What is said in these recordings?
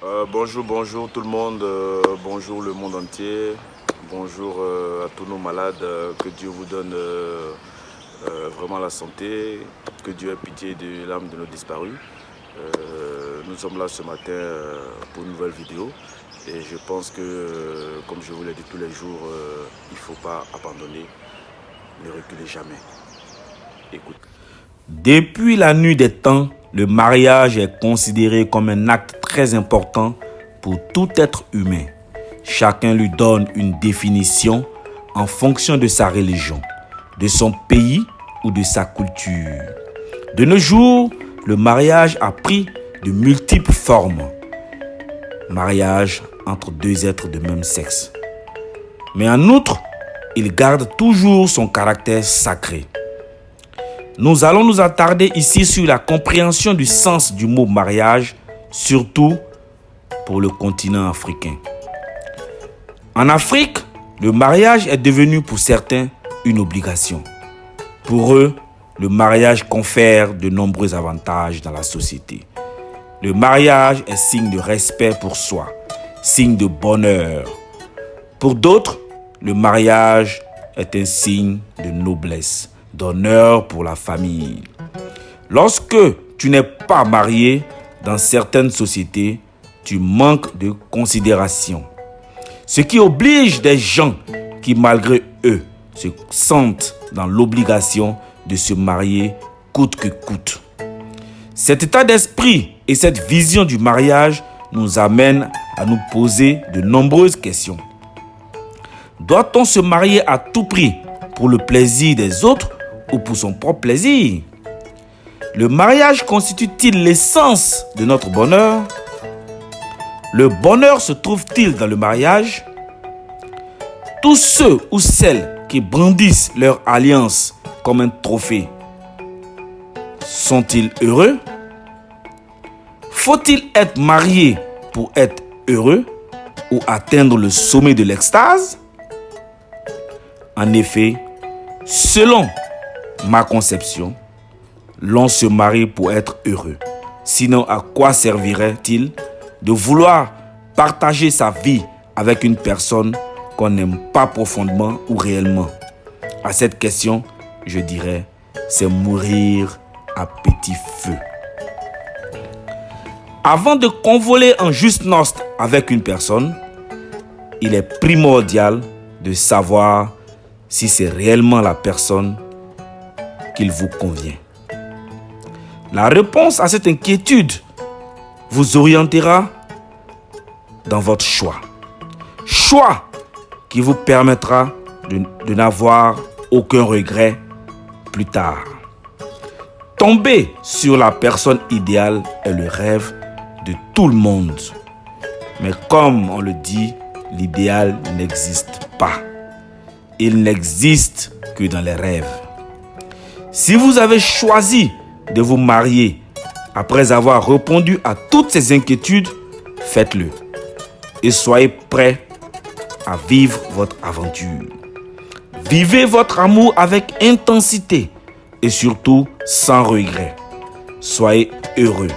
Bonjour tout le monde, bonjour le monde entier, bonjour à tous nos malades, que Dieu vous donne vraiment la santé, que Dieu ait pitié de l'âme de nos disparus. Nous sommes là ce matin pour une nouvelle vidéo et je pense que, comme je vous l'ai dit tous les jours, il ne faut pas abandonner, ne reculer jamais. Écoute. Depuis la nuit des temps, le mariage est considéré comme un acte très important pour tout être humain. Chacun lui donne une définition en fonction de sa religion, de son pays ou de sa culture. De nos jours, le mariage a pris de multiples formes. Mariage entre deux êtres de même sexe. Mais en outre, il garde toujours son caractère sacré. Nous allons nous attarder ici sur la compréhension du sens du mot mariage, surtout pour le continent africain. En Afrique, le mariage est devenu pour certains une obligation. Pour eux, le mariage confère de nombreux avantages dans la société. Le mariage est signe de respect pour soi, signe de bonheur. Pour d'autres, le mariage est un signe de noblesse, d'honneur pour la famille. Lorsque tu n'es pas marié, dans certaines sociétés, tu manques de considération. Ce qui oblige des gens qui, malgré eux, se sentent dans l'obligation de se marier coûte que coûte. Cet état d'esprit et cette vision du mariage nous amènent à nous poser de nombreuses questions. Doit-on se marier à tout prix pour le plaisir des autres ou pour son propre plaisir? Le mariage constitue-t-il l'essence de notre bonheur? Le bonheur se trouve-t-il dans le mariage? Tous ceux ou celles qui brandissent leur alliance comme un trophée, sont-ils heureux? Faut-il être marié pour être heureux ou atteindre le sommet de l'extase? En effet, selon ma conception, l'on se marie pour être heureux. Sinon, à quoi servirait-il de vouloir partager sa vie avec une personne qu'on n'aime pas profondément ou réellement? À cette question, je dirais, c'est mourir à petit feu. Avant de convoler en juste noces avec une personne, il est primordial de savoir si c'est réellement la personne qu'il vous convient. La réponse à cette inquiétude vous orientera dans votre choix. Choix qui vous permettra de n'avoir aucun regret plus tard. Tomber sur la personne idéale est le rêve de tout le monde. Mais comme on le dit, l'idéal n'existe pas. Il n'existe que dans les rêves. Si vous avez choisi de vous marier après avoir répondu à toutes ces inquiétudes, faites-le. Et soyez prêts à vivre votre aventure. Vivez votre amour avec intensité et surtout sans regret. Soyez heureux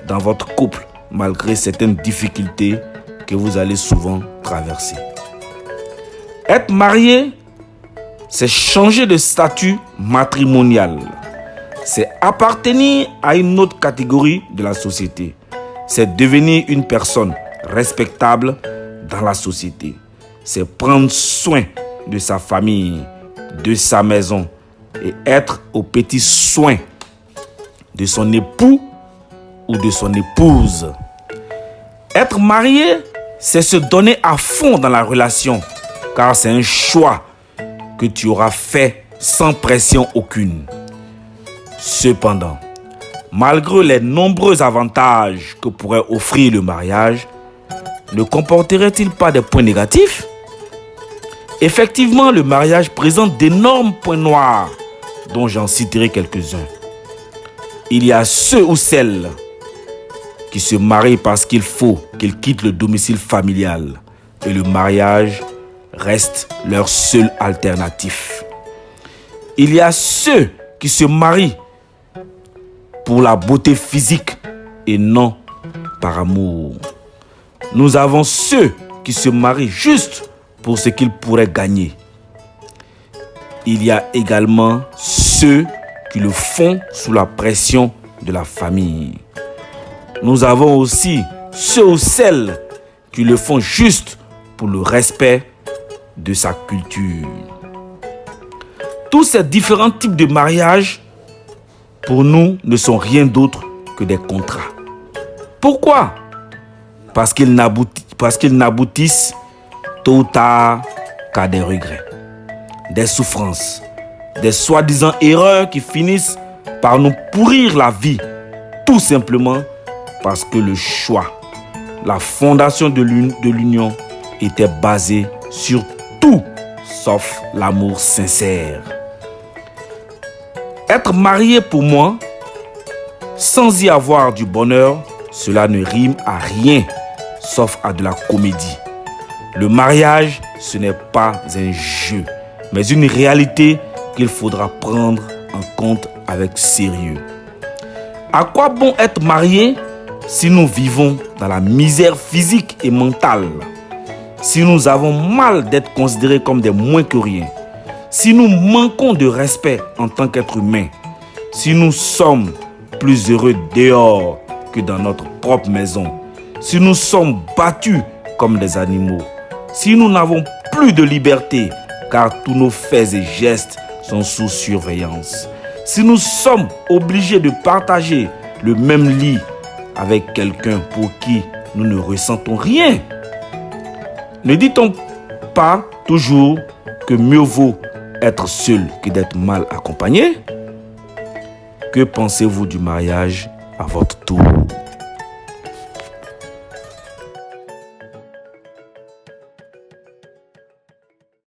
dans votre couple malgré certaines difficultés que vous allez souvent traverser. Être marié, c'est changer de statut matrimonial. C'est appartenir à une autre catégorie de la société. C'est devenir une personne respectable dans la société. C'est prendre soin de sa famille, de sa maison et être aux petits soins de son époux ou de son épouse. Être marié, c'est se donner à fond dans la relation, car c'est un choix que tu auras fait sans pression aucune. Cependant, malgré les nombreux avantages que pourrait offrir le mariage, ne comporterait-il pas des points négatifs? Effectivement, le mariage présente d'énormes points noirs, dont j'en citerai quelques-uns. Il y a ceux ou celles qui se marient parce qu'il faut qu'ils quittent le domicile familial et le mariage reste leur seule alternative. Il y a ceux qui se marient pour la beauté physique et non par amour. Nous avons ceux qui se marient juste pour ce qu'ils pourraient gagner. Il y a également ceux qui le font sous la pression de la famille. Nous avons aussi ceux ou celles qui le font juste pour le respect de sa culture. Tous ces différents types de mariages, pour nous, ne sont rien d'autre que des contrats. Pourquoi? Parce qu'ils n'aboutissent tôt ou tard qu'à des regrets, des souffrances, des soi-disant erreurs qui finissent par nous pourrir la vie, tout simplement parce que le choix, la fondation de l'union était basée sur tout sauf l'amour sincère. Être marié pour moi, sans y avoir du bonheur, cela ne rime à rien, sauf à de la comédie. Le mariage, ce n'est pas un jeu, mais une réalité qu'il faudra prendre en compte avec sérieux. À quoi bon être marié si nous vivons dans la misère physique et mentale? Si nous avons mal d'être considérés comme des moins que rien? Si nous manquons de respect en tant qu'être humain? Si nous sommes plus heureux dehors que dans notre propre maison? Si nous sommes battus comme des animaux? Si nous n'avons plus de liberté car tous nos faits et gestes sont sous surveillance? Si nous sommes obligés de partager le même lit avec quelqu'un pour qui nous ne ressentons rien? Ne dit-on pas toujours que mieux vaut être seul que d'être mal accompagné? Que pensez-vous du mariage à votre tour?